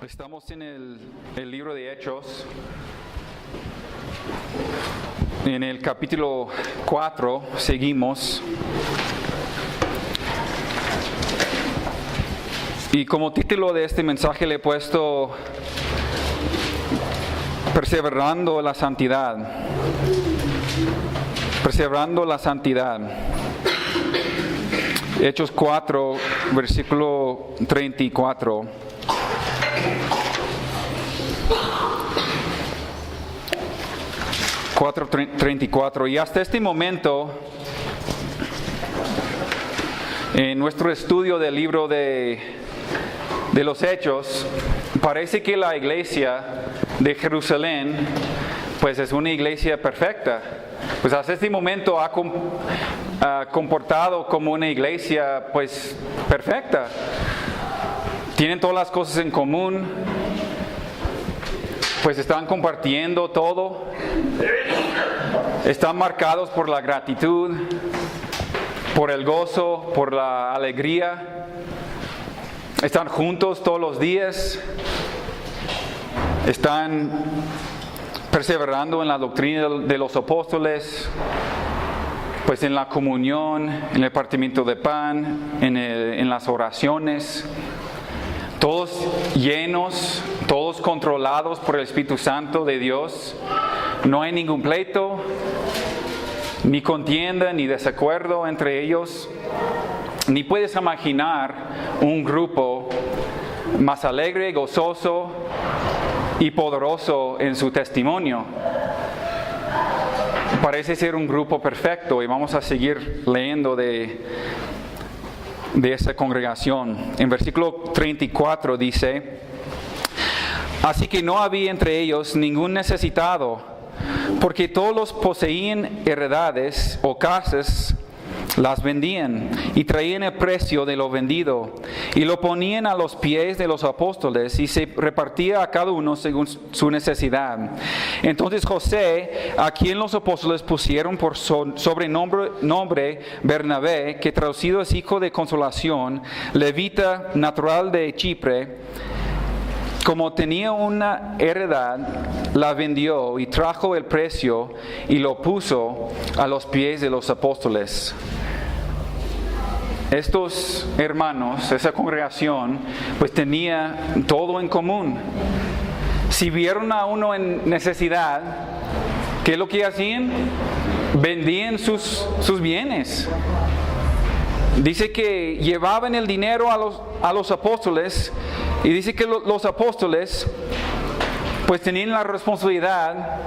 Estamos en el libro de Hechos, en el capítulo 4, seguimos. Y como título de este mensaje le he puesto Perseverando la Santidad. Perseverando la Santidad. Hechos 4, versículo 34. 4:34. Y hasta este momento, en nuestro estudio del libro de los Hechos, parece que la iglesia de Jerusalén, pues es una iglesia perfecta. Pues hasta este momento ha comportado como una iglesia, pues, perfecta. Tienen todas las cosas en común, pues están compartiendo todo, están marcados por la gratitud, por el gozo, por la alegría, están juntos todos los días, están perseverando en la doctrina de los apóstoles, pues en la comunión, en el partimiento de pan, en las oraciones. Todos llenos, todos controlados por el Espíritu Santo de Dios. No hay ningún pleito, ni contienda, ni desacuerdo entre ellos. Ni puedes imaginar un grupo más alegre, gozoso y poderoso en su testimonio. Parece ser un grupo perfecto y vamos a seguir leyendo de esa congregación. En versículo 34 dice: así que no había entre ellos ningún necesitado, porque todos los poseían heredades o casas, las vendían y traían el precio de lo vendido y lo ponían a los pies de los apóstoles, y se repartía a cada uno según su necesidad. Entonces José, a quien los apóstoles pusieron por sobrenombre Bernabé, que traducido es hijo de consolación, levita, natural de Chipre, como tenía una heredad, la vendió y trajo el precio y lo puso a los pies de los apóstoles. Estos hermanos, esa congregación, pues tenía todo en común. Si vieron a uno en necesidad, ¿qué es lo que hacían? Vendían sus bienes. Dice que llevaban el dinero a los apóstoles, y dice que los apóstoles pues tenían la responsabilidad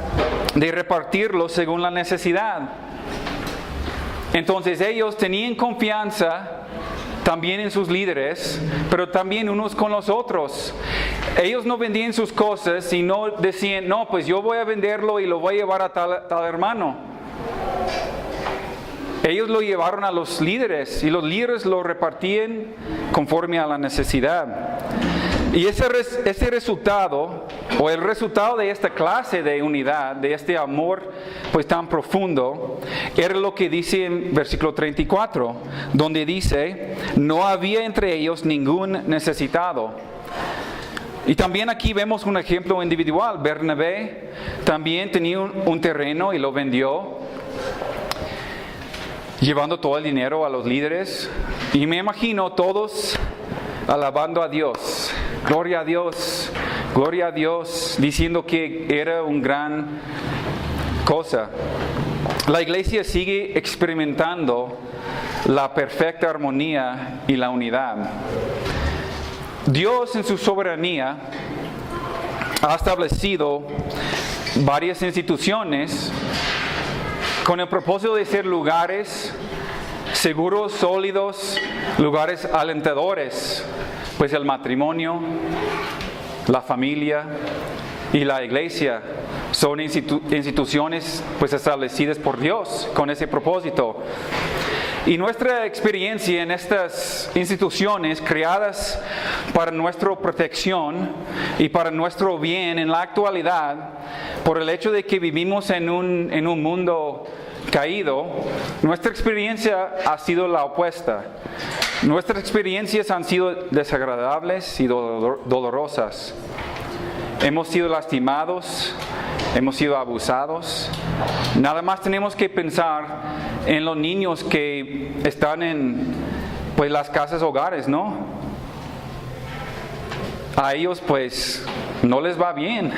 de repartirlo según la necesidad. Entonces ellos tenían confianza también en sus líderes, pero también unos con los otros. Ellos no vendían sus cosas y no decían: no, pues yo voy a venderlo y lo voy a llevar a tal hermano. Ellos lo llevaron a los líderes y los líderes lo repartían conforme a la necesidad. Y ese resultado, o el resultado de esta clase de unidad, de este amor pues tan profundo, era lo que dice en versículo 34, donde dice: no había entre ellos ningún necesitado. Y también aquí vemos un ejemplo individual. Bernabé también tenía un terreno y lo vendió, llevando todo el dinero a los líderes. Y me imagino todos alabando a Dios. Gloria a Dios, diciendo que era una gran cosa. La iglesia sigue experimentando la perfecta armonía y la unidad. Dios, en su soberanía, ha establecido varias instituciones con el propósito de ser lugares seguros, sólidos, lugares alentadores. Pues el matrimonio, la familia y la iglesia son instituciones pues establecidas por Dios con ese propósito. Y nuestra experiencia en estas instituciones creadas para nuestra protección y para nuestro bien en la actualidad, por el hecho de que vivimos en un mundo caído, nuestra experiencia ha sido la opuesta. Nuestras experiencias han sido desagradables y dolorosas. Hemos sido lastimados, hemos sido abusados. Nada más tenemos que pensar en los niños que están en pues las casas hogares, ¿no? A ellos pues no les va bien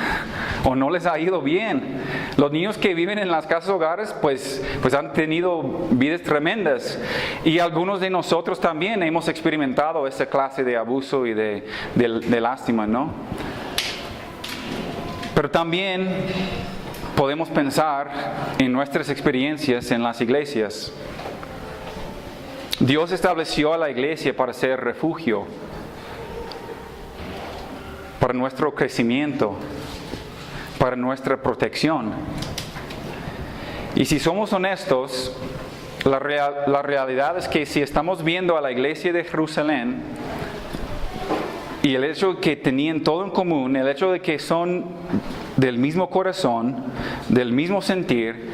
o no les ha ido bien. Los niños que viven en las casas hogares pues han tenido vidas tremendas, y algunos de nosotros también hemos experimentado esa clase de abuso y de lástima, ¿no? Pero también podemos pensar en nuestras experiencias en las iglesias. Dios estableció a la iglesia para ser refugio, para nuestro crecimiento, para nuestra protección. Y si somos honestos, la realidad es que si estamos viendo a la iglesia de Jerusalén y el hecho de que tenían todo en común, el hecho de que son del mismo corazón, del mismo sentir,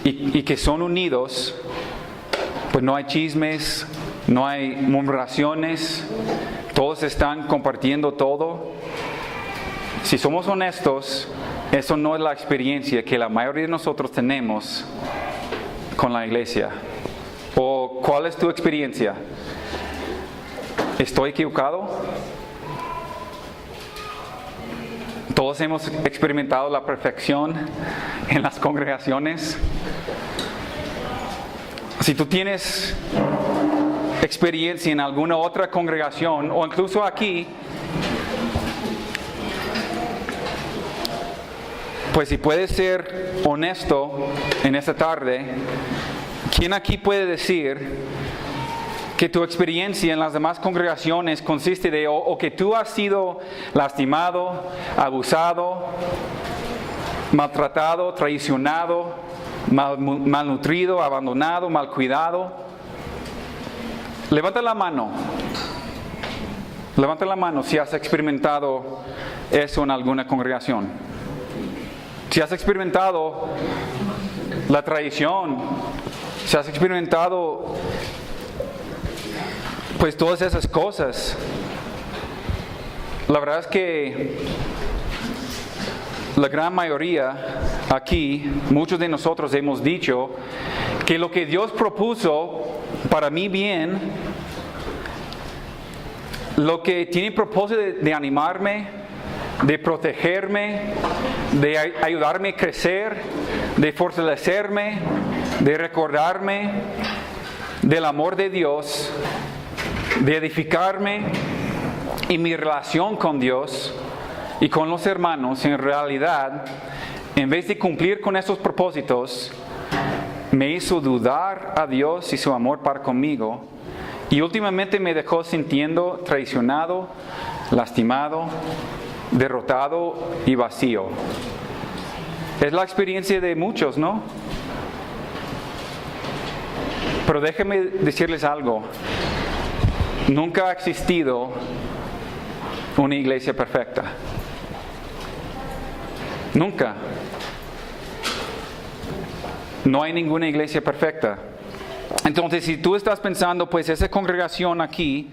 y que son unidos, pues no hay chismes, no hay murmuraciones, todos están compartiendo todo. Si somos honestos, eso no es la experiencia que la mayoría de nosotros tenemos con la iglesia. ¿O cuál es tu experiencia? ¿Estoy equivocado? Todos hemos experimentado la perfección en las congregaciones. Si tú tienes experiencia en alguna otra congregación o incluso aquí, pues si puedes ser honesto en esta tarde, ¿quién aquí puede decir que tu experiencia en las demás congregaciones consiste de o que tú has sido lastimado, abusado, maltratado, traicionado, malnutrido, abandonado, mal cuidado? Levanta la mano. Levanta la mano si has experimentado eso en alguna congregación. Si has experimentado la traición, si has experimentado pues todas esas cosas, la verdad es que la gran mayoría aquí, muchos de nosotros hemos dicho que lo que Dios propuso para mi bien, lo que tiene propósito de animarme, de protegerme, de ayudarme a crecer, de fortalecerme, de recordarme del amor de Dios, de edificarme y mi relación con Dios y con los hermanos, en realidad, en vez de cumplir con esos propósitos, me hizo dudar a Dios y su amor para conmigo, y últimamente me dejó sintiendo traicionado, lastimado, derrotado y vacío. Es la experiencia de muchos, ¿no? Pero déjenme decirles algo. Nunca ha existido una iglesia perfecta. Nunca. No hay ninguna iglesia perfecta. Entonces, si tú estás pensando, pues esa congregación aquí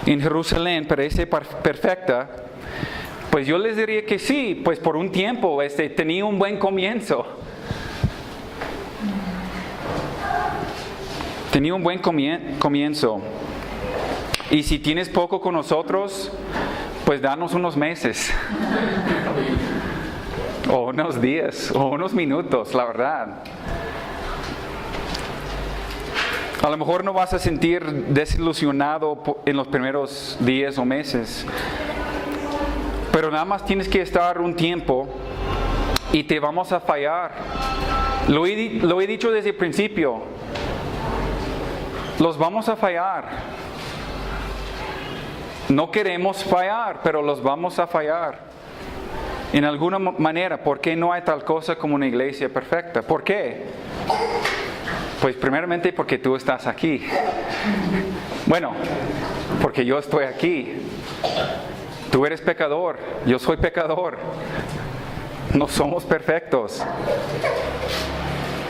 en Jerusalén parece perfecta, pues yo les diría que sí, pues por un tiempo tenía un buen comienzo. Tenía un buen comienzo. Y si tienes poco con nosotros, pues danos unos meses. O unos días, o unos minutos, la verdad. A lo mejor no vas a sentir desilusionado en los primeros días o meses, pero nada más tienes que estar un tiempo y te vamos a fallar. Lo he dicho desde el principio. Los vamos a fallar. No queremos fallar, pero los vamos a fallar. En alguna manera, ¿por qué no hay tal cosa como una iglesia perfecta? ¿Por qué? Pues primeramente porque tú estás aquí. Bueno, porque yo estoy aquí. Tú eres pecador, yo soy pecador. No somos perfectos.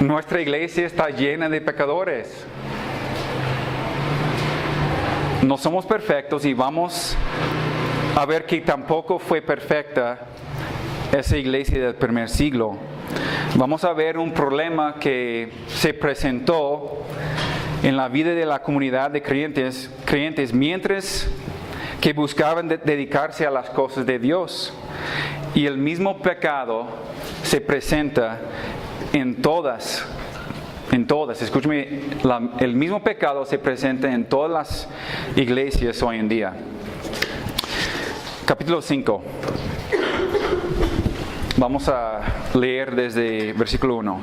Nuestra iglesia está llena de pecadores. no somos perfectos y vamos a ver que tampoco fue perfecta esa iglesia del primer siglo. Vamos a ver un problema que se presentó en la vida de la comunidad de creyentes mientras que buscaban dedicarse a las cosas de Dios. Y el mismo pecado se presenta en todas, escúchame, el mismo pecado se presenta en todas las iglesias hoy en día. Capítulo 5. Vamos a leer desde versículo 1.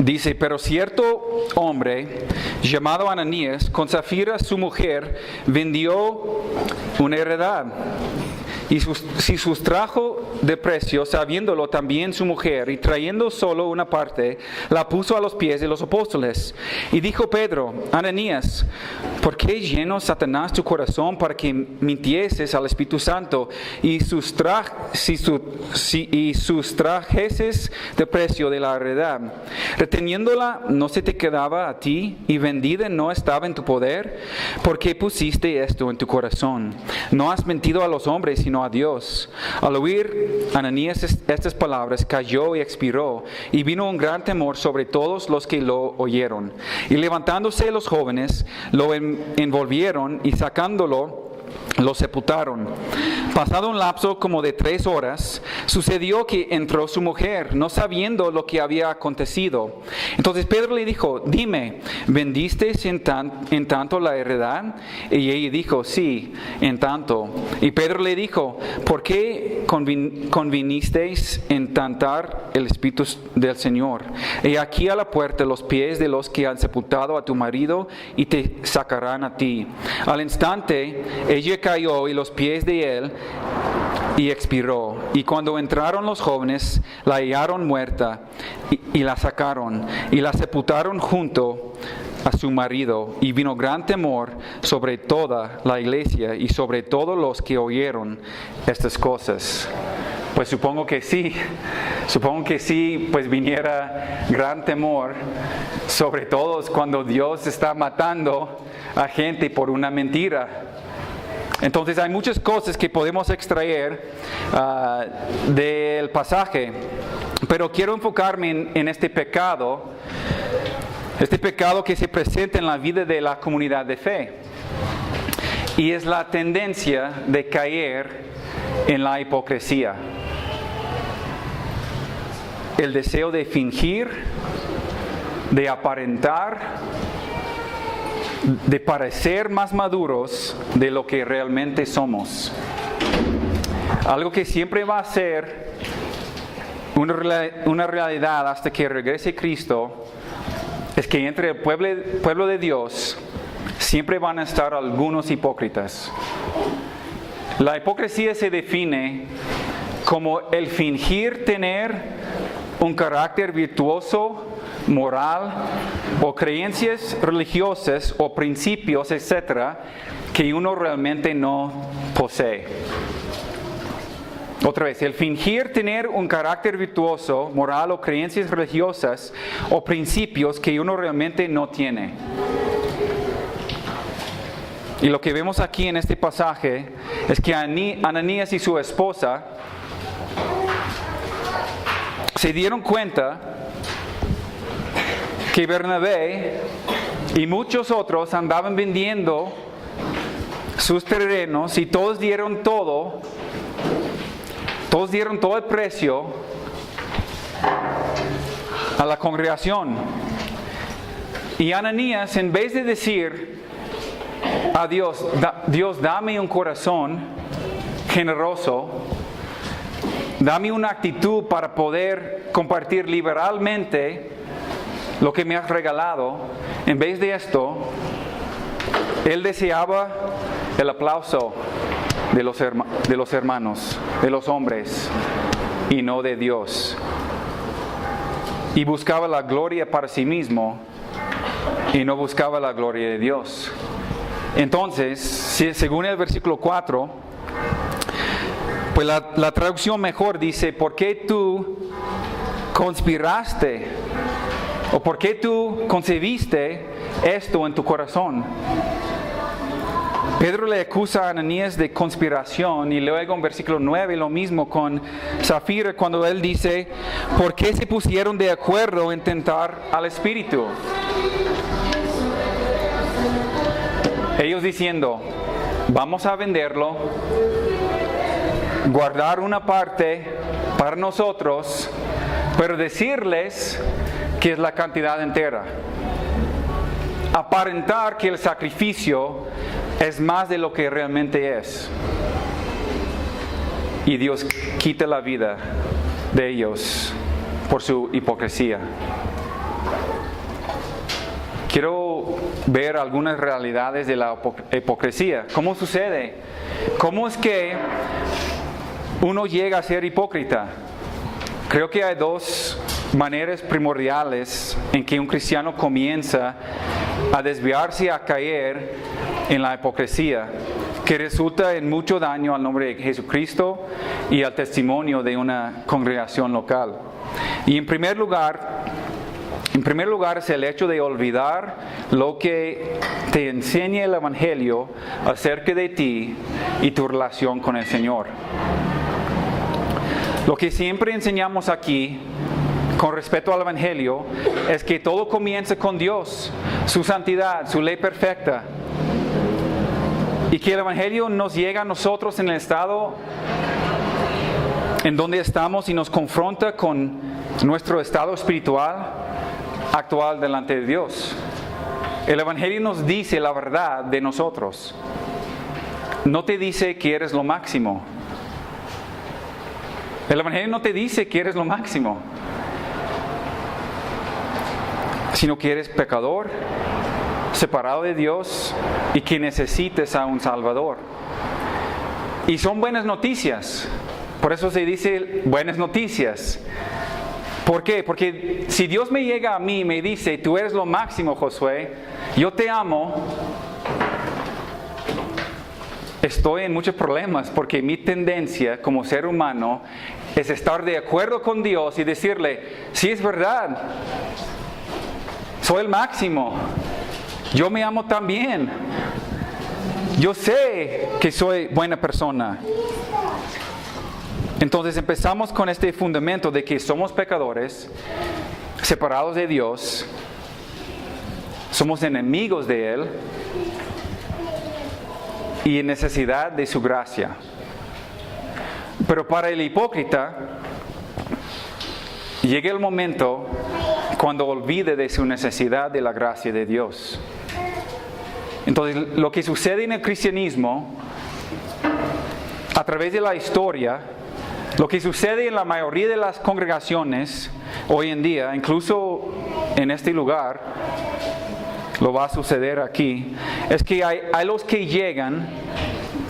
Dice, pero cierto hombre llamado Ananías, con Safira su mujer, vendió una heredad y si sustrajo de precio, sabiéndolo también su mujer, y trayendo solo una parte, la puso a los pies de los apóstoles. Y dijo Pedro, Ananías, ¿por qué llenó Satanás tu corazón para que mintieses al Espíritu Santo y sustrajeses de precio de la heredad? Reteniéndola no se te quedaba a ti, y vendida no estaba en tu poder. ¿Por qué pusiste esto en tu corazón? No has mentido a los hombres, sino a Dios. Al oír Ananías estas palabras, cayó y expiró, y vino un gran temor sobre todos los que lo oyeron. Y levantándose los jóvenes, lo envolvieron y sacándolo, lo sepultaron. Pasado un lapso como de 3 horas, sucedió que entró su mujer, no sabiendo lo que había acontecido. Entonces Pedro le dijo, dime, ¿vendiste en tanto la heredad? Y ella dijo, sí, en tanto. Y Pedro le dijo, ¿por qué convinisteis en tantar el Espíritu del Señor? Y aquí a la puerta los pies de los que han sepultado a tu marido y te sacarán a ti. Al instante ella cayó y los pies de él y expiró. Y cuando entraron los jóvenes, la hallaron muerta y la sacaron y la sepultaron junto a su marido. Y vino gran temor sobre toda la iglesia y sobre todos los que oyeron estas cosas. Pues supongo que sí, pues viniera gran temor sobre todos cuando Dios está matando a gente por una mentira. Entonces hay muchas cosas que podemos extraer del pasaje, pero quiero enfocarme en este pecado que se presenta en la vida de la comunidad de fe. Y es la tendencia de caer en la hipocresía. El deseo de fingir, de aparentar, de parecer más maduros de lo que realmente somos. Algo que siempre va a ser una realidad hasta que regrese Cristo es que entre el pueblo de Dios siempre van a estar algunos hipócritas. La hipocresía se define como el fingir tener un carácter virtuoso, moral o creencias religiosas o principios, etcétera, que uno realmente no posee. Otra vez, el fingir tener un carácter virtuoso, moral o creencias religiosas o principios que uno realmente no tiene. Y lo que vemos aquí en este pasaje es que Ananías y su esposa se dieron cuenta que Bernabé y muchos otros andaban vendiendo sus terrenos y todos dieron todo el precio a la congregación. Y Ananías, en vez de decir a Dios, Dios, dame un corazón generoso, dame una actitud para poder compartir liberalmente lo que me has regalado, en vez de esto, él deseaba el aplauso de los hermanos, de los hombres, y no de Dios. Y buscaba la gloria para sí mismo, y no buscaba la gloria de Dios. Entonces, según el versículo 4, pues la traducción mejor dice, ¿por qué tú conspiraste ¿O por qué tú concebiste esto en tu corazón? Pedro le acusa a Ananías de conspiración, y luego en versículo 9 lo mismo con Zafira cuando él dice, ¿por qué se pusieron de acuerdo en tentar al Espíritu? Ellos diciendo, vamos a venderlo, guardar una parte para nosotros, pero decirles que es la cantidad entera. Aparentar que el sacrificio es más de lo que realmente es. Y Dios quita la vida de ellos por su hipocresía. Quiero ver algunas realidades de la hipocresía. ¿Cómo sucede? ¿Cómo es que uno llega a ser hipócrita? Creo que hay dos maneras primordiales en que un cristiano comienza a desviarse, a caer en la hipocresía, que resulta en mucho daño al nombre de Jesucristo y al testimonio de una congregación local. Y en primer lugar es el hecho de olvidar lo que te enseña el Evangelio acerca de ti y tu relación con el Señor. Lo que siempre enseñamos aquí con respecto al Evangelio es que todo comienza con Dios, su santidad, su ley perfecta. Y que el Evangelio nos llega a nosotros en el estado en donde estamos y nos confronta con nuestro estado espiritual actual delante de Dios. El Evangelio nos dice la verdad de nosotros. No te dice que eres lo máximo. El Evangelio no te dice que eres lo máximo, sino que eres pecador, separado de Dios y que necesites a un Salvador. Y son buenas noticias. Por eso se dice buenas noticias. ¿Por qué? Porque si Dios me llega a mí y me dice, tú eres lo máximo, Josué, yo te amo, estoy en muchos problemas porque mi tendencia como ser humano es estar de acuerdo con Dios y decirle, sí es verdad, soy el máximo, yo me amo también, yo sé que soy buena persona. Entonces empezamos con este fundamento de que somos pecadores, separados de Dios, somos enemigos de Él y en necesidad de su gracia. Pero para el hipócrita, llega el momento cuando olvide de su necesidad de la gracia de Dios. Entonces, lo que sucede en el cristianismo, a través de la historia, lo que sucede en la mayoría de las congregaciones hoy en día, incluso en este lugar, lo va a suceder aquí, es que hay los que llegan,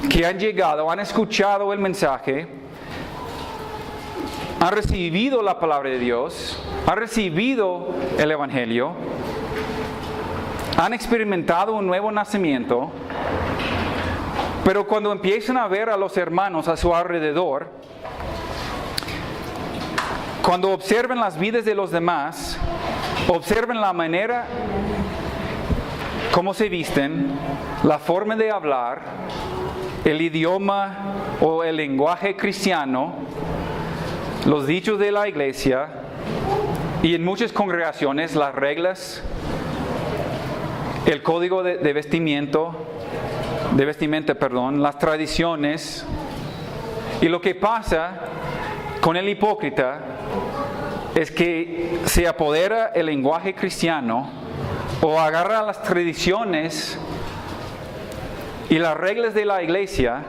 que han llegado, han escuchado el mensaje, han recibido la palabra de Dios, han recibido el Evangelio, han experimentado un nuevo nacimiento, pero cuando empiezan a ver a los hermanos a su alrededor, cuando observen las vidas de los demás, observen la manera cómo se visten, la forma de hablar, el idioma o el lenguaje cristiano, los dichos de la iglesia y en muchas congregaciones las reglas, el código de vestimenta, las tradiciones. Y lo que pasa con el hipócrita es que se apodera el lenguaje cristiano o agarra las tradiciones y las reglas de la iglesia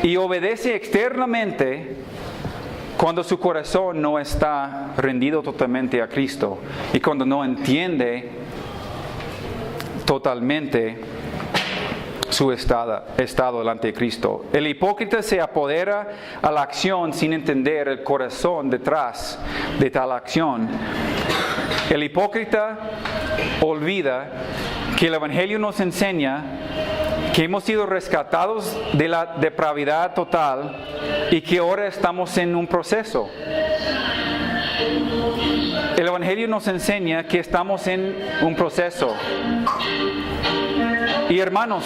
y obedece externamente cuando su corazón no está rendido totalmente a Cristo y cuando no entiende totalmente su estado delante de Cristo. El hipócrita se apodera a la acción sin entender el corazón detrás de tal acción. El hipócrita olvida que el Evangelio nos enseña que hemos sido rescatados de la depravidad total y que ahora estamos en un proceso. El Evangelio nos enseña que estamos en un proceso. Y hermanos,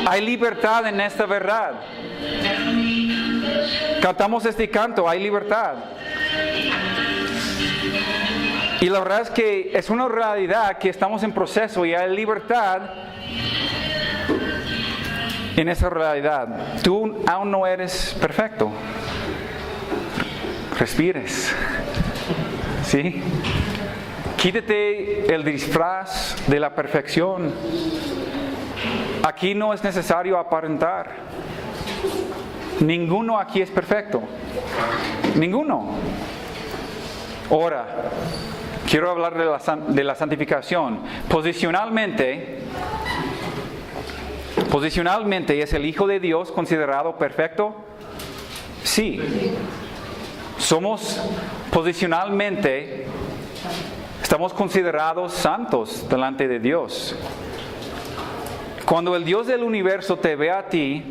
hay libertad en esta verdad. Cantamos este canto, hay libertad. Y la verdad es que es una realidad que estamos en proceso y hay libertad en esa realidad. Tú aún no eres perfecto. Respires. ¿Sí? Quítate el disfraz de la perfección. Aquí no es necesario aparentar. Ninguno aquí es perfecto. Ninguno. Ahora, quiero hablar de la santificación. Posicionalmente, ¿es el Hijo de Dios considerado perfecto? Sí. Somos posicionalmente, estamos considerados santos delante de Dios. Cuando el Dios del universo te ve a ti,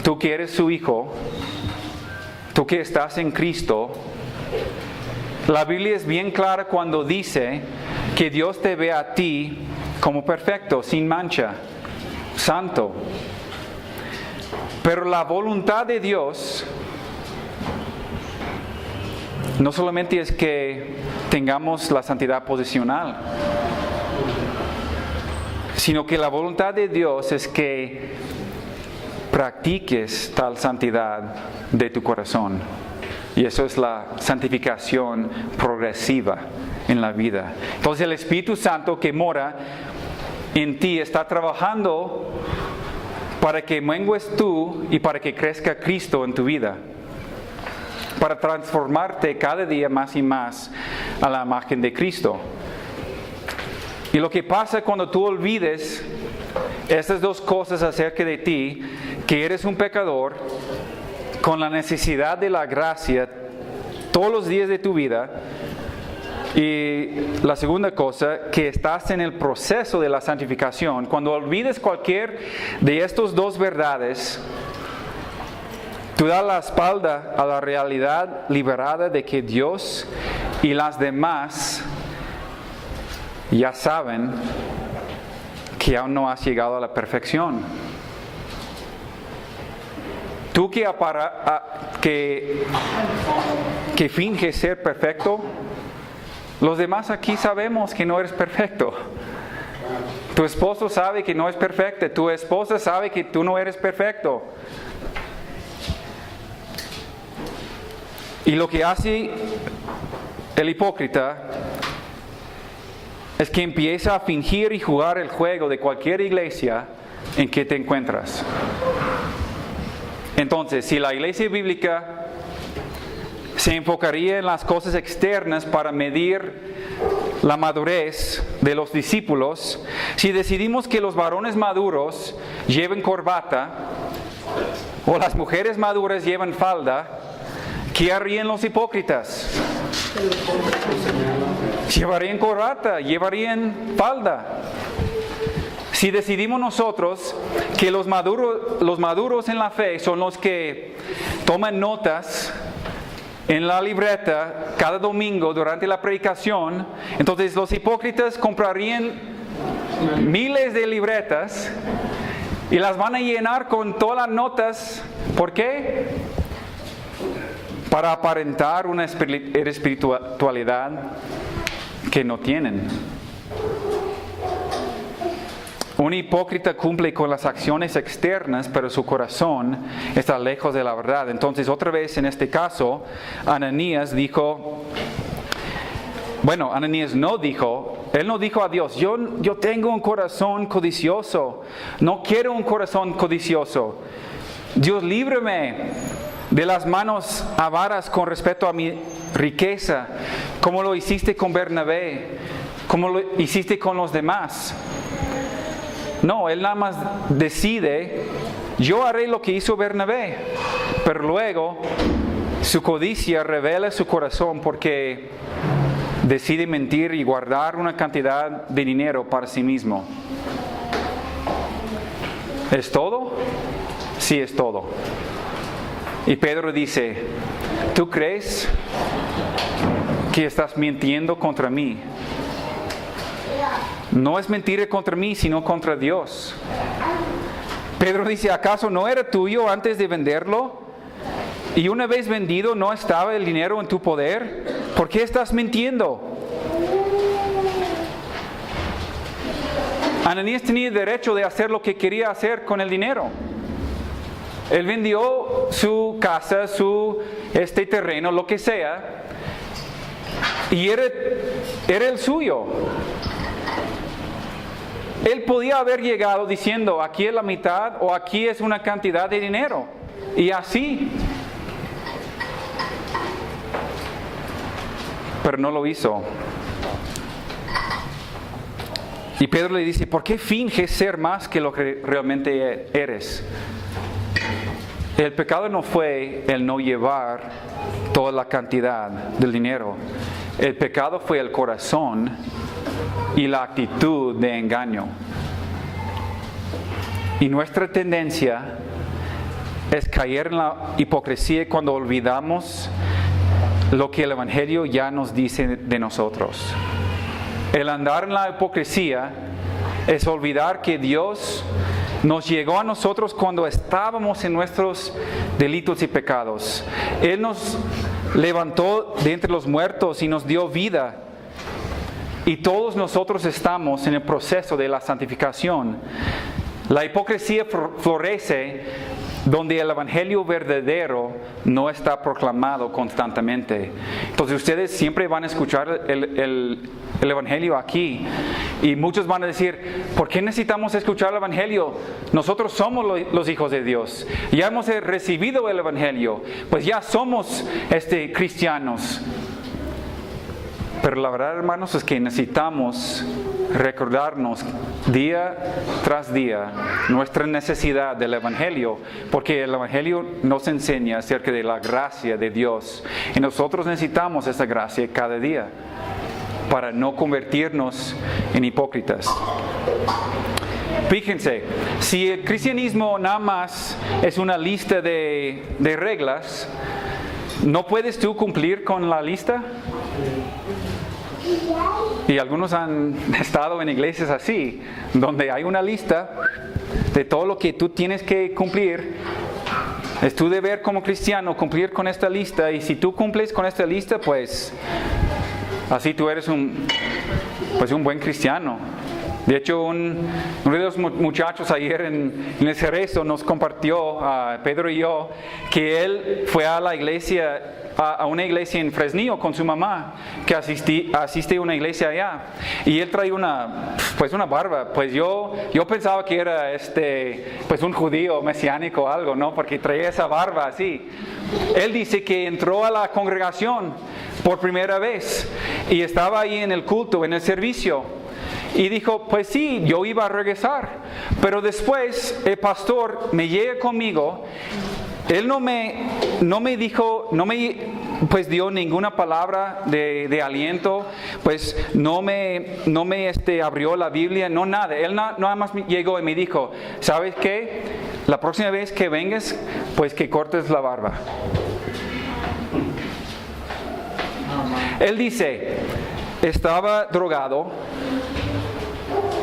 tú que eres su hijo, tú que estás en Cristo, la Biblia es bien clara cuando dice que Dios te ve a ti como perfecto, sin mancha, santo. Pero la voluntad de Dios no solamente es que tengamos la santidad posicional, sino que la voluntad de Dios es que practiques tal santidad de tu corazón. Y eso es la santificación progresiva en la vida. Entonces el Espíritu Santo que mora en ti está trabajando para que mengues tú y para que crezca Cristo en tu vida. Para transformarte cada día más y más a la imagen de Cristo. Y lo que pasa cuando tú olvides estas dos cosas acerca de ti, que eres un pecador con la necesidad de la gracia todos los días de tu vida, y la segunda cosa, que estás en el proceso de la santificación. Cuando olvides cualquier de estas dos verdades, tú das la espalda a la realidad liberada de que Dios y las demás ya saben que aún no has llegado a la perfección. Tú que finges ser perfecto, los demás aquí sabemos que no eres perfecto. Tu esposo sabe que no es perfecto, tu esposa sabe que tú no eres perfecto. Y lo que hace el hipócrita es que empieza a fingir y jugar el juego de cualquier iglesia en que te encuentras. Entonces, si la iglesia bíblica se enfocaría en las cosas externas para medir la madurez de los discípulos, si decidimos que los varones maduros lleven corbata o las mujeres maduras llevan falda, ¿qué harían los hipócritas? Llevarían corbata, llevarían falda. Si decidimos nosotros que los maduros en la fe son los que toman notas en la libreta cada domingo durante la predicación, entonces los hipócritas comprarían miles de libretas y las van a llenar con todas las notas. ¿Por qué? Para aparentar una espiritualidad que no tienen. Un hipócrita cumple con las acciones externas, pero su corazón está lejos de la verdad. Entonces, otra vez en este caso, Ananías no dijo a Dios, yo tengo un corazón codicioso, no quiero un corazón codicioso. Dios, líbrame de las manos avaras con respecto a mi riqueza, como lo hiciste con Bernabé, como lo hiciste con los demás. No, él nada más decide, yo haré lo que hizo Bernabé, pero luego su codicia revela su corazón porque decide mentir y guardar una cantidad de dinero para sí mismo. ¿Es todo? Sí, es todo. Y Pedro dice, ¿tú crees que estás mintiendo contra mí. No es mentir contra mí, sino contra Dios. Pedro dice, ¿acaso no era tuyo antes de venderlo? Y una vez vendido, ¿no estaba el dinero en tu poder? ¿Por qué estás mintiendo? Ananías tenía derecho de hacer lo que quería hacer con el dinero. Él vendió su casa, su terreno, lo que sea, y era el suyo. Él podía haber llegado diciendo, aquí es la mitad o aquí es una cantidad de dinero. Y así. Pero no lo hizo. Y Pedro le dice, ¿por qué finges ser más que lo que realmente eres? El pecado no fue el no llevar toda la cantidad del dinero. El pecado fue el corazón y la actitud de engaño. Y nuestra tendencia es caer en la hipocresía cuando olvidamos lo que el Evangelio ya nos dice de nosotros. El andar en la hipocresía es olvidar que Dios nos llegó a nosotros cuando estábamos en nuestros delitos y pecados. Él nos levantó de entre los muertos y nos dio vida. Y todos nosotros estamos en el proceso de la santificación. La hipocresía florece donde el Evangelio verdadero no está proclamado constantemente. Entonces ustedes siempre van a escuchar el Evangelio aquí. Y muchos van a decir, ¿por qué necesitamos escuchar el Evangelio? Nosotros somos los hijos de Dios. Ya hemos recibido el Evangelio. Pues ya somos cristianos. Pero la verdad, hermanos, es que necesitamos recordarnos día tras día nuestra necesidad del Evangelio, porque el Evangelio nos enseña acerca de la gracia de Dios y nosotros necesitamos esa gracia cada día para no convertirnos en hipócritas. Fíjense, si el cristianismo nada más es una lista de reglas, ¿no puedes tú cumplir con la lista? Y algunos han estado en iglesias así, donde hay una lista de todo lo que tú tienes que cumplir. Es tu deber como cristiano cumplir con esta lista, y si tú cumples con esta lista, pues así tú eres un buen cristiano. De hecho, uno de los muchachos ayer en el cerezo nos compartió, a Pedro y yo, que él fue a la iglesia, a una iglesia en Fresnillo con su mamá, que asiste a una iglesia allá. Y él trae una barba. Pues yo pensaba que era un judío mesiánico o algo, ¿no? Porque traía esa barba así. Él dice que entró a la congregación por primera vez y estaba ahí en el culto, en el servicio. Y dijo, pues sí, yo iba a regresar. Pero después el pastor me llega conmigo. Él no me dijo, pues dio ninguna palabra de aliento, pues no me abrió la Biblia, no nada. Él nada más llegó y me dijo, ¿sabes qué? La próxima vez que vengas, pues que cortes la barba. Él dice, estaba drogado,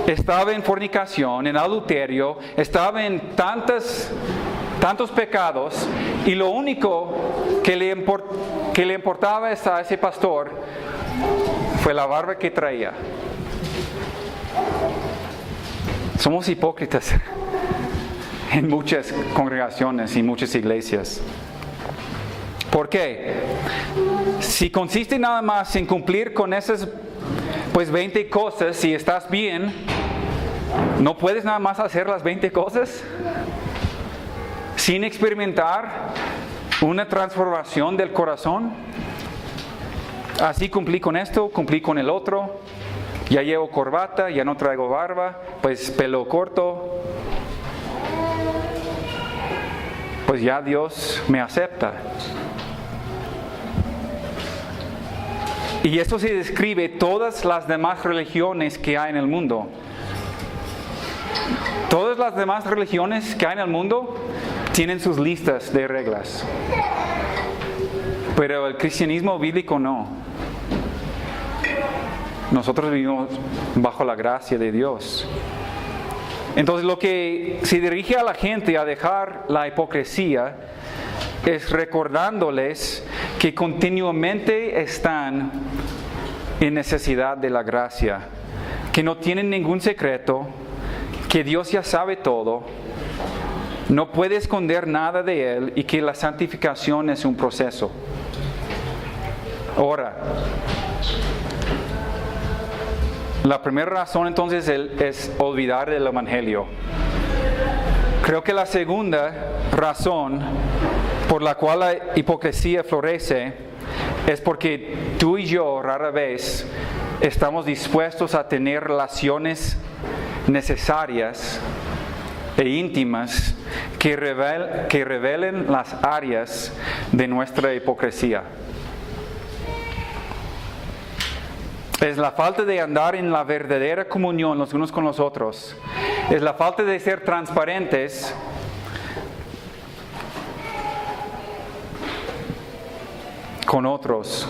estaba en fornicación, en adulterio, estaba en tantos pecados, y lo único que le importaba a ese pastor fue la barba que traía. Somos hipócritas en muchas congregaciones y muchas iglesias. ¿Por qué? Si consiste nada más en cumplir con esas 20 cosas, si estás bien, ¿no puedes nada más hacer las 20 cosas sin experimentar una transformación del corazón? Así cumplí con esto, cumplí con el otro, ya llevo corbata, ya no traigo barba, pues pelo corto, pues ya Dios me acepta. Y esto se describe todas las demás religiones que hay en el mundo. Todas las demás religiones que hay en el mundo tienen sus listas de reglas. Pero el cristianismo bíblico no. nosotros vivimos bajo la gracia de Dios. Entonces lo que se dirige a la gente a dejar la hipocresía es recordándoles que continuamente están en necesidad de la gracia, que no tienen ningún secreto, que Dios ya sabe todo, no puede esconder nada de Él y que la santificación es un proceso. Ahora, la primera razón entonces es olvidar el Evangelio. Creo que la segunda razón por la cual la hipocresía florece es porque tú y yo rara vez estamos dispuestos a tener relaciones necesarias e íntimas que revelen las áreas de nuestra hipocresía. Es la falta de andar en la verdadera comunión los unos con los otros. Es la falta de ser transparentes con otros.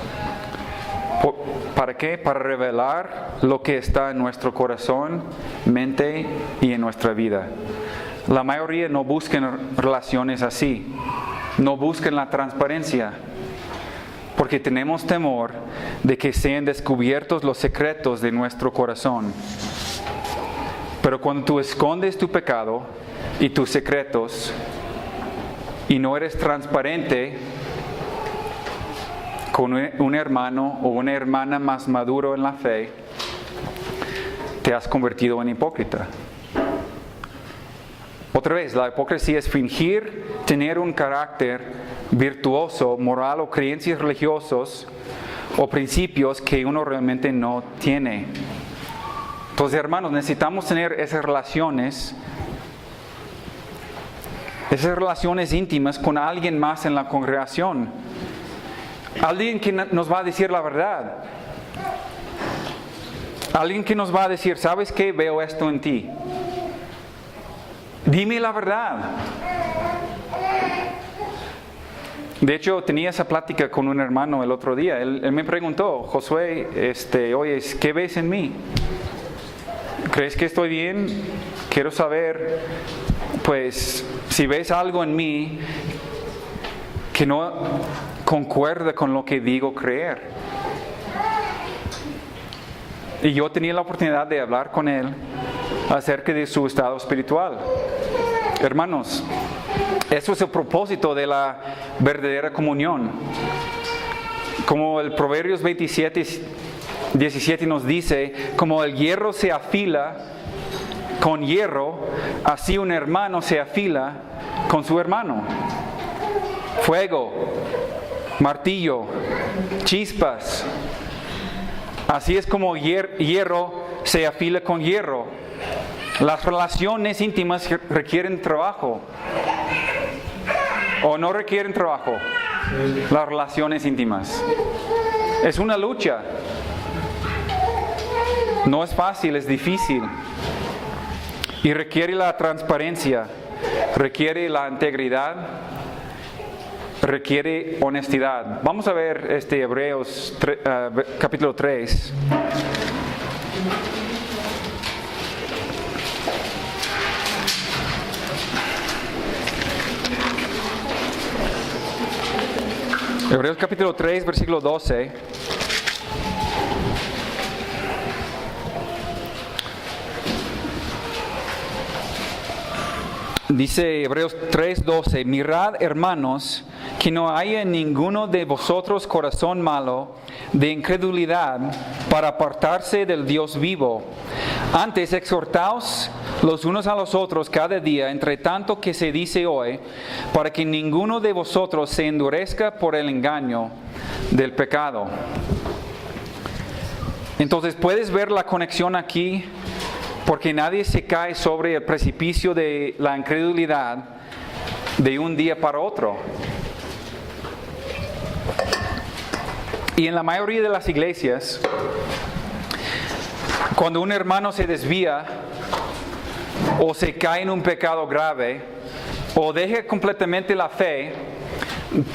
¿Para qué? Para revelar lo que está en nuestro corazón, mente y en nuestra vida. La mayoría no buscan relaciones así. No buscan la transparencia. Porque tenemos temor de que sean descubiertos los secretos de nuestro corazón. Pero cuando tú escondes tu pecado y tus secretos y no eres transparente con un hermano o una hermana más maduro en la fe, te has convertido en hipócrita. Otra vez, la hipocresía es fingir tener un carácter virtuoso, moral o creencias religiosas o principios que uno realmente no tiene. Entonces, hermanos, necesitamos tener esas relaciones íntimas con alguien más en la congregación. Alguien que nos va a decir la verdad. Alguien que nos va a decir, ¿sabes qué? Veo esto en ti. Dime la verdad. De hecho, tenía esa plática con un hermano el otro día. Él me preguntó, Josué, oye, ¿qué ves en mí? ¿Crees que estoy bien? Quiero saber, pues, si ves algo en mí que no concuerda con lo que digo creer. Y yo tenía la oportunidad de hablar con él acerca de su estado espiritual. Hermanos, eso es el propósito de la verdadera comunión. Como el Proverbios 27:17 nos dice, como el hierro se afila con hierro, así un hermano se afila con su hermano. Fuego, martillo, chispas. Así es como hierro se afila con hierro. Las relaciones íntimas requieren trabajo. ¿O no requieren trabajo? Las relaciones íntimas. Es una lucha. No es fácil, es difícil. Y requiere la transparencia, requiere la integridad, requiere honestidad. Vamos a ver Hebreos capítulo 3. Hebreos capítulo 3, versículo 12. Dice Hebreos 3:12, mirad, hermanos, que no haya en ninguno de vosotros corazón malo de incredulidad para apartarse del Dios vivo. Antes exhortaos los unos a los otros cada día, entre tanto que se dice hoy, para que ninguno de vosotros se endurezca por el engaño del pecado. Entonces, ¿puedes ver la conexión aquí? Porque nadie se cae sobre el precipicio de la incredulidad de un día para otro. Y en la mayoría de las iglesias, cuando un hermano se desvía o se cae en un pecado grave o deja completamente la fe,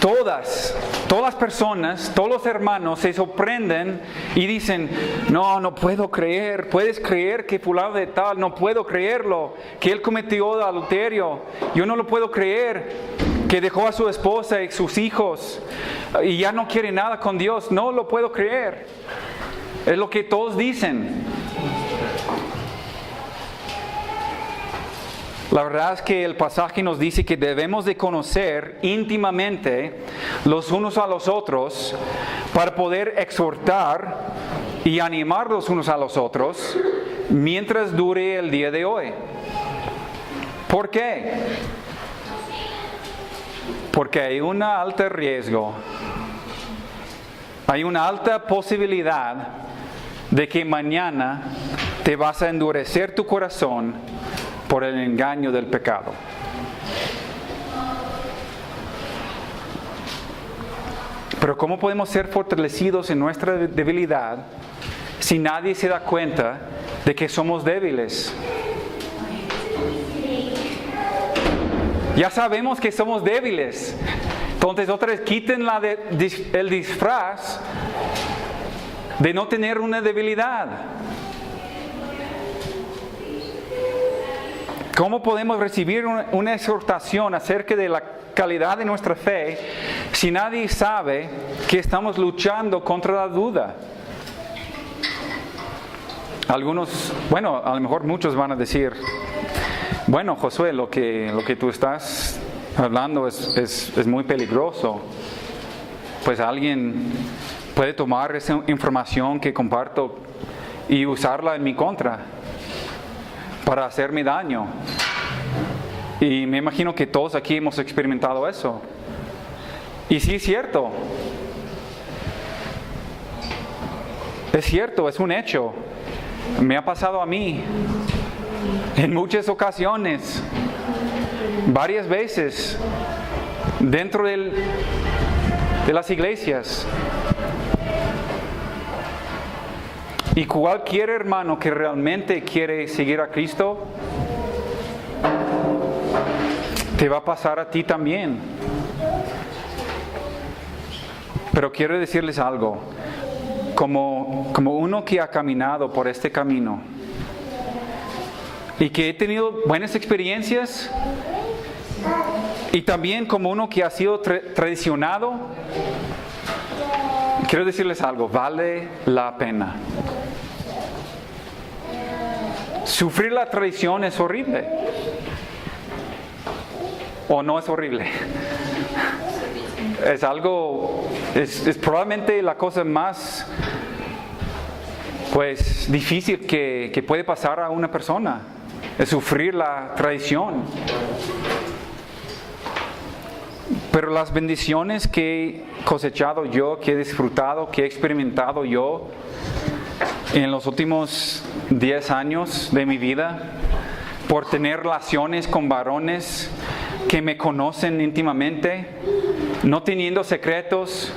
todas las personas, todos los hermanos se sorprenden y dicen, no puedo creer, puedes creer que fulano de tal, no puedo creerlo, que él cometió adulterio, yo no lo puedo creer, que dejó a su esposa y sus hijos y ya no quiere nada con Dios, no lo puedo creer. Es lo que todos dicen. La verdad es que el pasaje nos dice que debemos de conocer íntimamente los unos a los otros para poder exhortar y animar los unos a los otros mientras dure el día de hoy. ¿Por qué? Porque hay un alto riesgo, hay una alta posibilidad de que mañana te vas a endurecer tu corazón por el engaño del pecado. Pero ¿cómo podemos ser fortalecidos en nuestra debilidad si nadie se da cuenta de que somos débiles? Ya sabemos que somos débiles. Entonces otra vez quiten el disfraz de no tener una debilidad. ¿Cómo podemos recibir una exhortación acerca de la calidad de nuestra fe si nadie sabe que estamos luchando contra la duda? Algunos, a lo mejor muchos van a decir, Josué, lo que tú estás hablando es muy peligroso. Pues alguien puede tomar esa información que comparto y usarla en mi contra para hacerme daño. Y me imagino que todos aquí hemos experimentado eso. Y sí es cierto. Es cierto, es un hecho. Me ha pasado a mí en muchas ocasiones, varias veces, dentro de las iglesias. Y cualquier hermano que realmente quiere seguir a Cristo, te va a pasar a ti también. Pero quiero decirles algo, como uno que ha caminado por este camino y que he tenido buenas experiencias, y también como uno que ha sido traicionado, quiero decirles algo, vale la pena. Sufrir la traición es horrible. ¿O no es horrible? Es algo, es probablemente la cosa más, difícil que puede pasar a una persona. Es sufrir la traición. Pero las bendiciones que he cosechado yo, que he disfrutado, que he experimentado yo en los últimos 10 años de mi vida, por tener relaciones con varones que me conocen íntimamente, no teniendo secretos,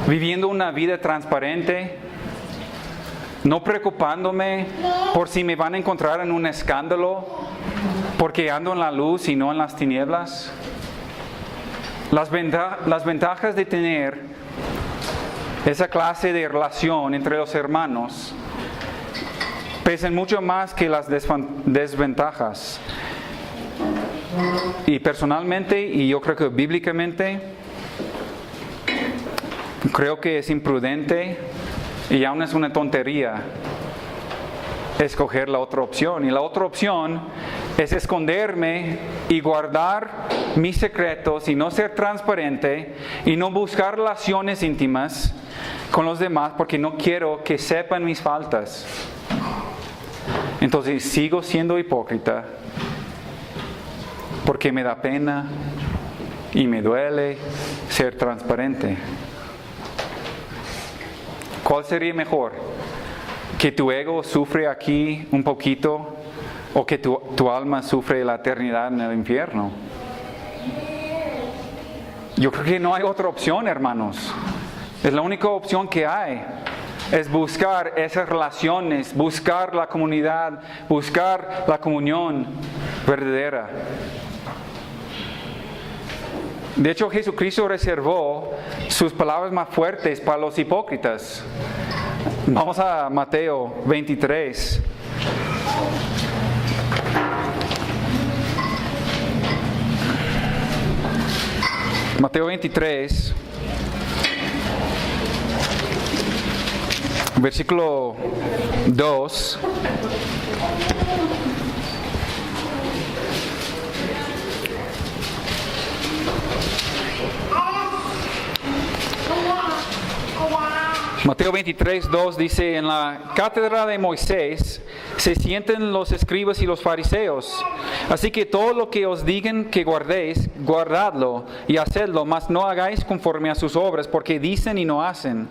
viviendo una vida transparente, no preocupándome por si me van a encontrar en un escándalo, porque ando en la luz y no en las tinieblas. Las ventajas de tener esa clase de relación entre los hermanos pesan mucho más que las desventajas. Y personalmente, y yo creo que bíblicamente, creo que es imprudente y aún es una tontería escoger la otra opción. Y la otra opción es esconderme y guardar mis secretos y no ser transparente y no buscar relaciones íntimas con los demás porque no quiero que sepan mis faltas. Entonces sigo siendo hipócrita porque me da pena y me duele ser transparente. ¿Cuál sería mejor? ¿Que tu ego sufre aquí un poquito o que tu alma sufre la eternidad en el infierno? Yo creo que no hay otra opción, hermanos. Es la única opción que hay. Es buscar esas relaciones, buscar la comunidad, buscar la comunión verdadera. De hecho, Jesucristo reservó sus palabras más fuertes para los hipócritas. Vamos a Mateo 23. Mateo 23, versículo 2. Mateo 23, 2 dice: en la cátedra de Moisés se sienten los escribas y los fariseos. Así que todo lo que os digan que guardéis, guardadlo y hacedlo, mas no hagáis conforme a sus obras, porque dicen y no hacen.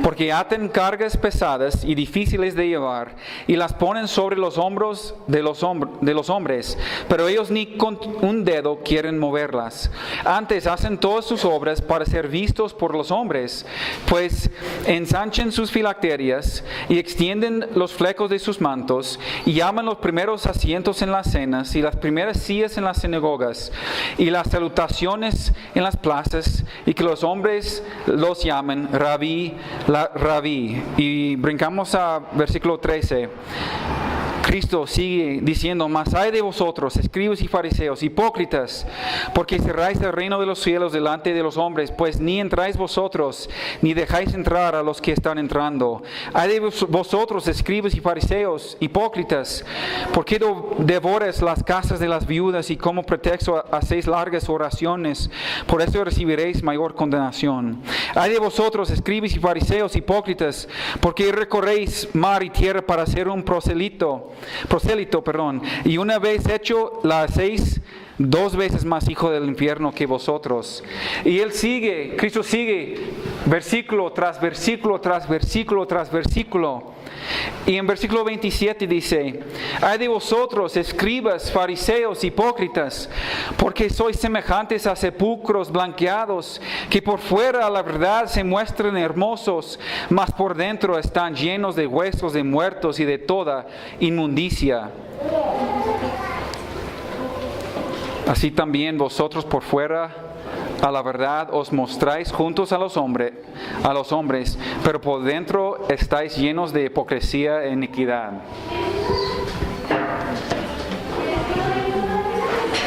Porque atan cargas pesadas y difíciles de llevar, y las ponen sobre los hombros de los hombres, pero ellos ni con un dedo quieren moverlas. Antes hacen todas sus obras para ser vistos por los hombres, pues ensanchan sus filacterias y extienden los flecos de sus mantos, y llaman los primeros asientos en las cenas y las primeras sillas en las sinagogas y las salutaciones en las plazas, y que los hombres los llaman rabí, rabí. Y brincamos a versículo 13. Cristo sigue diciendo: mas ay de vosotros, escribas y fariseos, hipócritas, porque cerráis el reino de los cielos delante de los hombres, pues ni entráis vosotros, ni dejáis entrar a los que están entrando. Ay de vosotros, escribas y fariseos, hipócritas, porque devoras las casas de las viudas y como pretexto hacéis largas oraciones, por eso recibiréis mayor condenación. Ay de vosotros, escribas y fariseos, hipócritas, porque recorréis mar y tierra para ser un prosélito, y una vez hecho la hacéis 2 veces más hijo del infierno que vosotros. Y Cristo sigue, versículo tras versículo, tras versículo, tras versículo. Y en versículo 27 dice: ay de vosotros, escribas, fariseos, hipócritas, porque sois semejantes a sepulcros blanqueados, que por fuera a la verdad se muestran hermosos, mas por dentro están llenos de huesos de muertos y de toda inmundicia. Así también vosotros por fuera a la verdad os mostráis juntos a los hombres, pero por dentro estáis llenos de hipocresía e iniquidad.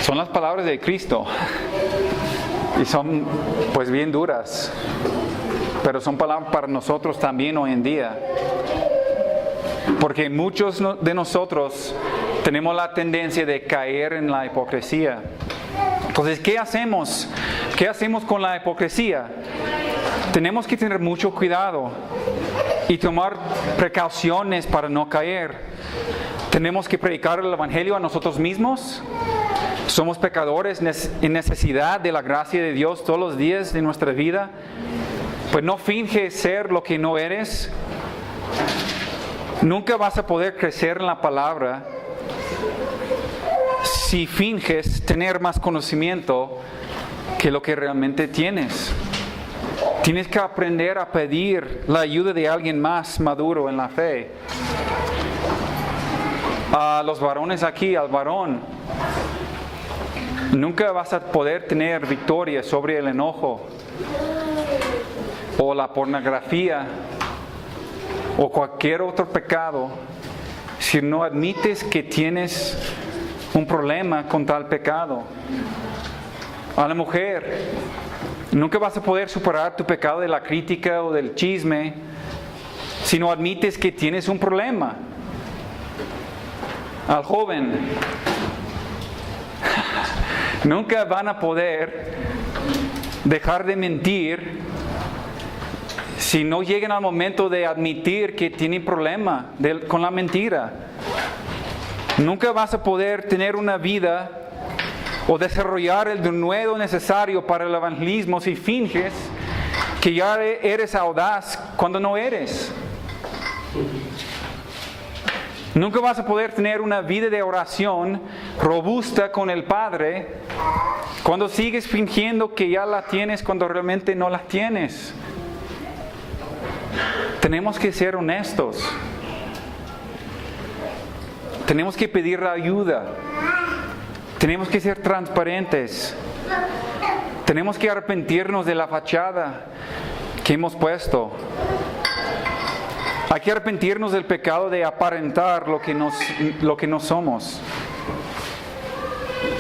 Son las palabras de Cristo y son pues bien duras, pero son palabras para nosotros también hoy en día, porque muchos de nosotros tenemos la tendencia de caer en la hipocresía. Entonces, ¿qué hacemos? ¿Qué hacemos con la hipocresía? Tenemos que tener mucho cuidado y tomar precauciones para no caer. Tenemos que predicar el Evangelio a nosotros mismos. Somos pecadores en necesidad de la gracia de Dios todos los días de nuestra vida. Pues no finges ser lo que no eres. Nunca vas a poder crecer en la palabra si finges tener más conocimiento que lo que realmente tienes. Tienes que aprender a pedir la ayuda de alguien más maduro en la fe. A los varones aquí, al varón, nunca vas a poder tener victoria sobre el enojo o la pornografía o cualquier otro pecado si no admites que tienes un problema con tal pecado. A la mujer, nunca vas a poder superar tu pecado de la crítica o del chisme si no admites que tienes un problema. Al joven, nunca van a poder dejar de mentir si no llegan al momento de admitir que tienen problema con la mentira. Nunca vas a poder tener una vida o desarrollar el denuedo necesario para el evangelismo si finges que ya eres audaz cuando no eres. Nunca vas a poder tener una vida de oración robusta con el Padre cuando sigues fingiendo que ya la tienes cuando realmente no la tienes. Tenemos que ser honestos. Tenemos que pedir ayuda. Tenemos que ser transparentes. Tenemos que arrepentirnos de la fachada que hemos puesto. Hay que arrepentirnos del pecado de aparentar lo que no somos.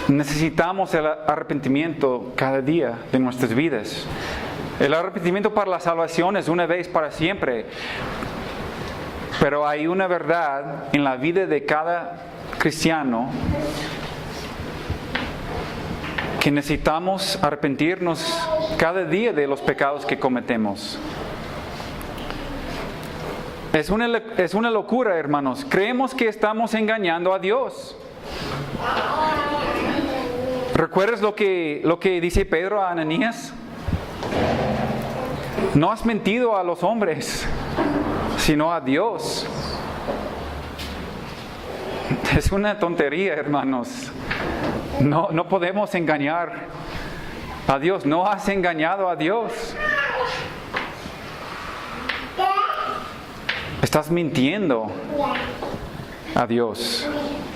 Necesitamos el arrepentimiento cada día de nuestras vidas. El arrepentimiento para la salvación es una vez para siempre. Pero hay una verdad en la vida de cada cristiano que necesitamos arrepentirnos cada día de los pecados que cometemos. Es una locura, hermanos. Creemos que estamos engañando a Dios. ¿Recuerdas lo que dice Pedro a Ananías? No has mentido a los hombres, sino a Dios. Es una tontería, hermanos. No podemos engañar a Dios. No has engañado a Dios. Estás mintiendo a Dios.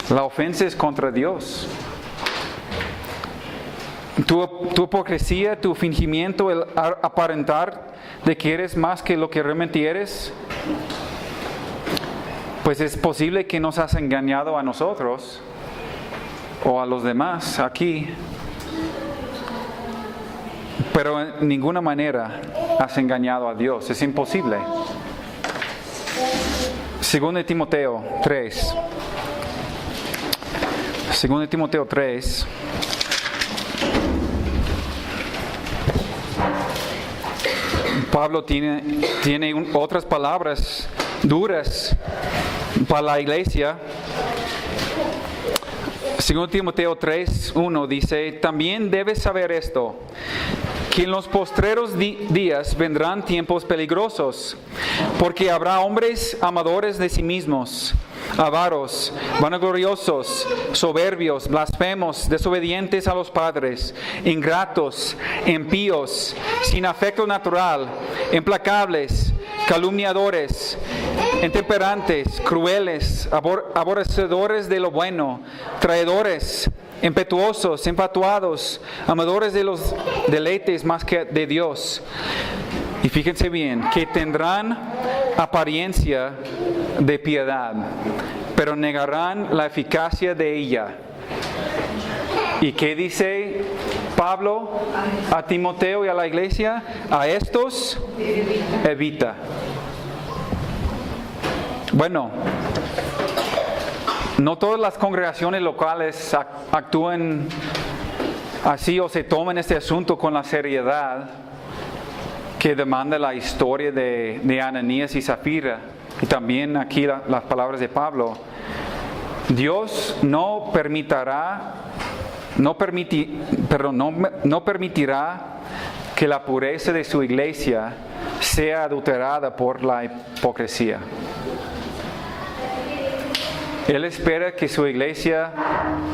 La ofensa es contra Dios. Tu hipocresía, tu fingimiento, el aparentar de que eres más que lo que realmente eres, pues es posible que nos has engañado a nosotros o a los demás aquí, pero en ninguna manera has engañado a Dios. Es imposible. 2 Timoteo 3. 2 Timoteo 3. Pablo tiene otras palabras duras para la iglesia. 2 Timoteo 3:1 dice: también debes saber esto, que en los postreros días vendrán tiempos peligrosos, porque habrá hombres amadores de sí mismos, avaros, vanagloriosos, soberbios, blasfemos, desobedientes a los padres, ingratos, impíos, sin afecto natural, implacables, calumniadores, intemperantes, crueles, aborrecedores de lo bueno, traidores, impetuosos, infatuados, amadores de los deleites más que de Dios. Y fíjense bien, que tendrán apariencia de piedad, pero negarán la eficacia de ella. ¿Y qué dice Pablo a Timoteo y a la iglesia? A estos evita. Bueno, no todas las congregaciones locales actúan así o se toman este asunto con la seriedad que demanda la historia de Ananías y Zafira, y también aquí las palabras de Pablo. Dios no permitirá que la pureza de su iglesia sea adulterada por la hipocresía. Él espera que su iglesia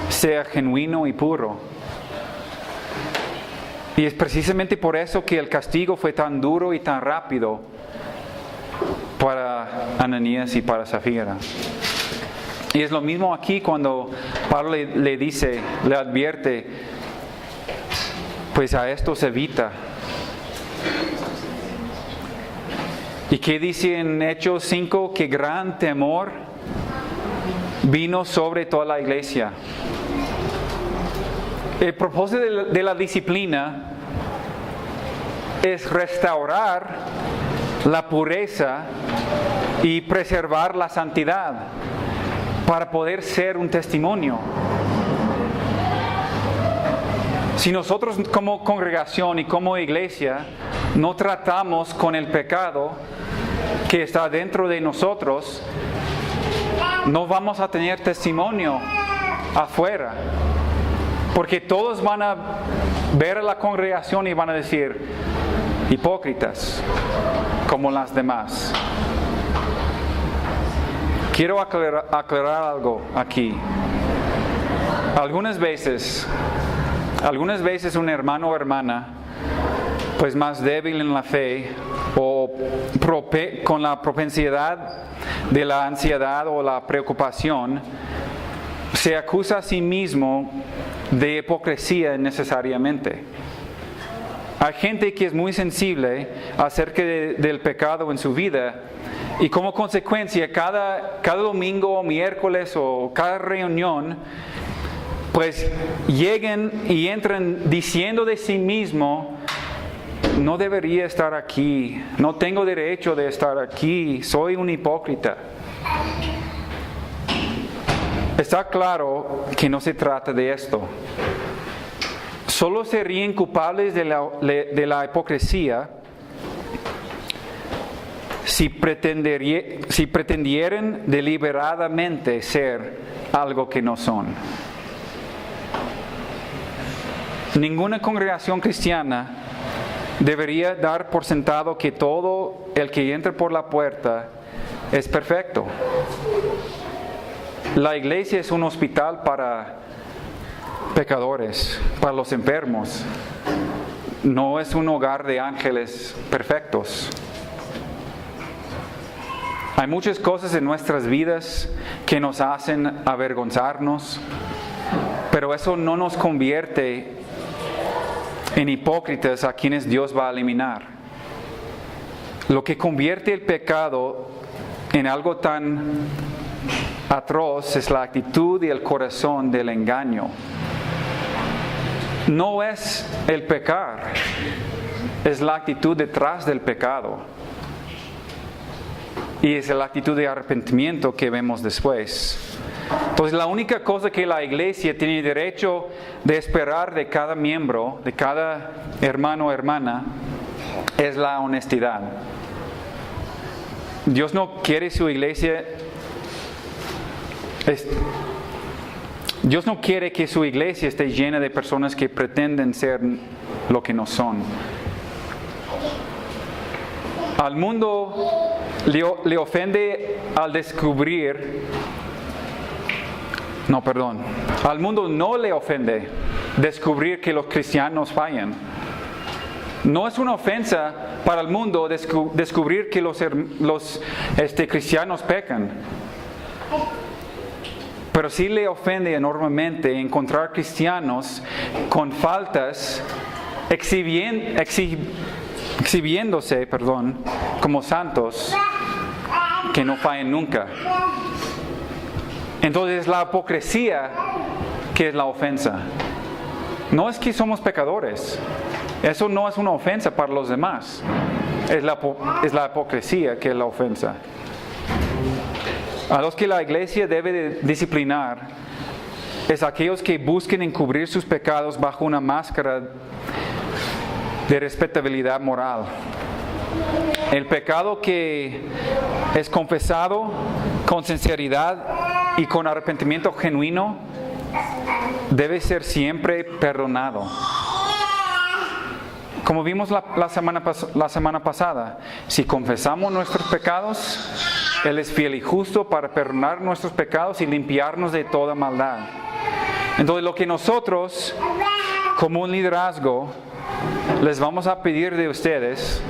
sea genuino y puro. Y es precisamente por eso que el castigo fue tan duro y tan rápido para Ananías y para Zafira. Y es lo mismo aquí cuando Pablo le dice, le advierte, pues a esto se evita. ¿Y qué dice en Hechos 5? Que gran temor vino sobre toda la iglesia. El propósito de la disciplina es restaurar la pureza y preservar la santidad para poder ser un testimonio. Si nosotros como congregación y como iglesia no tratamos con el pecado que está dentro de nosotros, no vamos a tener testimonio afuera. Porque todos van a ver a la congregación y van a decir, hipócritas, como las demás. Quiero aclarar algo aquí. Algunas veces un hermano o hermana, pues más débil en la fe, o con la propensidad de la ansiedad o la preocupación, se acusa a sí mismo de hipocresía innecesariamente. Hay gente que es muy sensible acerca del pecado en su vida y como consecuencia cada domingo o miércoles o cada reunión, pues lleguen y entran diciendo de sí mismo: no debería estar aquí, no tengo derecho de estar aquí, soy un hipócrita. Está claro que no se trata de esto. Solo serían culpables de la hipocresía si pretendieran deliberadamente ser algo que no son. Ninguna congregación cristiana debería dar por sentado que todo el que entra por la puerta es perfecto. La iglesia es un hospital para pecadores, para los enfermos. No es un hogar de ángeles perfectos. Hay muchas cosas en nuestras vidas que nos hacen avergonzarnos, pero eso no nos convierte en hipócritas a quienes Dios va a eliminar. Lo que convierte el pecado en algo tan atroz es la actitud y el corazón del engaño. No es el pecar, es la actitud detrás del pecado. Y es la actitud de arrepentimiento que vemos después. Entonces, la única cosa que la iglesia tiene derecho de esperar de cada miembro, de cada hermano o hermana, es la honestidad. Dios no quiere su iglesia. Dios no quiere que su iglesia esté llena de personas que pretenden ser lo que no son. Al mundo le ofende al descubrir. Al mundo no le ofende descubrir que los cristianos fallan. No es una ofensa para el mundo descubrir que los cristianos pecan. Pero sí le ofende enormemente encontrar cristianos con faltas exhibiéndose como santos que no fallan nunca. Entonces la hipocresía que es la ofensa. No es que somos pecadores. Eso no es una ofensa para los demás. Es la hipocresía que es la ofensa. A los que la iglesia debe de disciplinar es aquellos que busquen encubrir sus pecados bajo una máscara de respetabilidad moral. El pecado que es confesado con sinceridad y con arrepentimiento genuino debe ser siempre perdonado. Como vimos la semana pasada, si confesamos nuestros pecados, Él es fiel y justo para perdonar nuestros pecados y limpiarnos de toda maldad. Entonces, lo que nosotros, como un liderazgo, les vamos a pedir de ustedes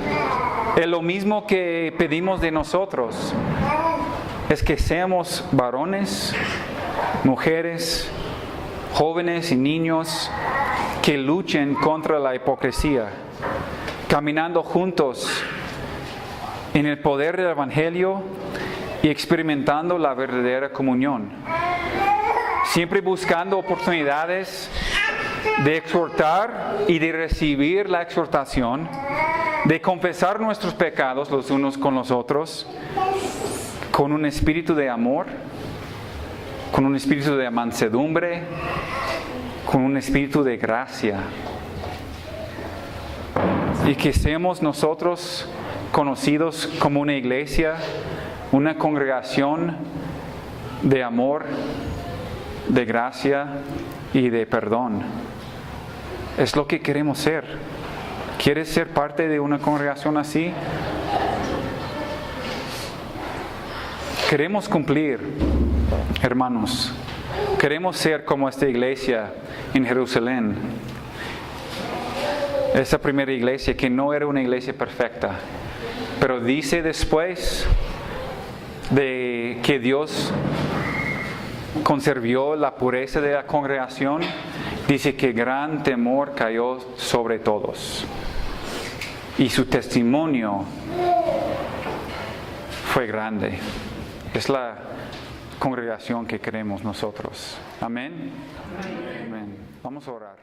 es lo mismo que pedimos de nosotros. Es que seamos varones, mujeres, jóvenes y niños que luchen contra la hipocresía, caminando juntos en el poder del Evangelio y experimentando la verdadera comunión. Siempre buscando oportunidades de exhortar y de recibir la exhortación, de confesar nuestros pecados los unos con los otros, con un espíritu de amor, con un espíritu de mansedumbre, con un espíritu de gracia. Y que seamos nosotros conocidos como una iglesia, una congregación de amor, de gracia y de perdón. Es lo que queremos ser. ¿Quieres ser parte de una congregación así? Queremos cumplir, hermanos. Queremos ser como esta iglesia en Jerusalén. Esa primera iglesia que no era una iglesia perfecta, pero dice después de que Dios conservó la pureza de la congregación, dice que gran temor cayó sobre todos. y su testimonio fue grande. Es la congregación que queremos nosotros. Amén. Amén. Vamos a orar.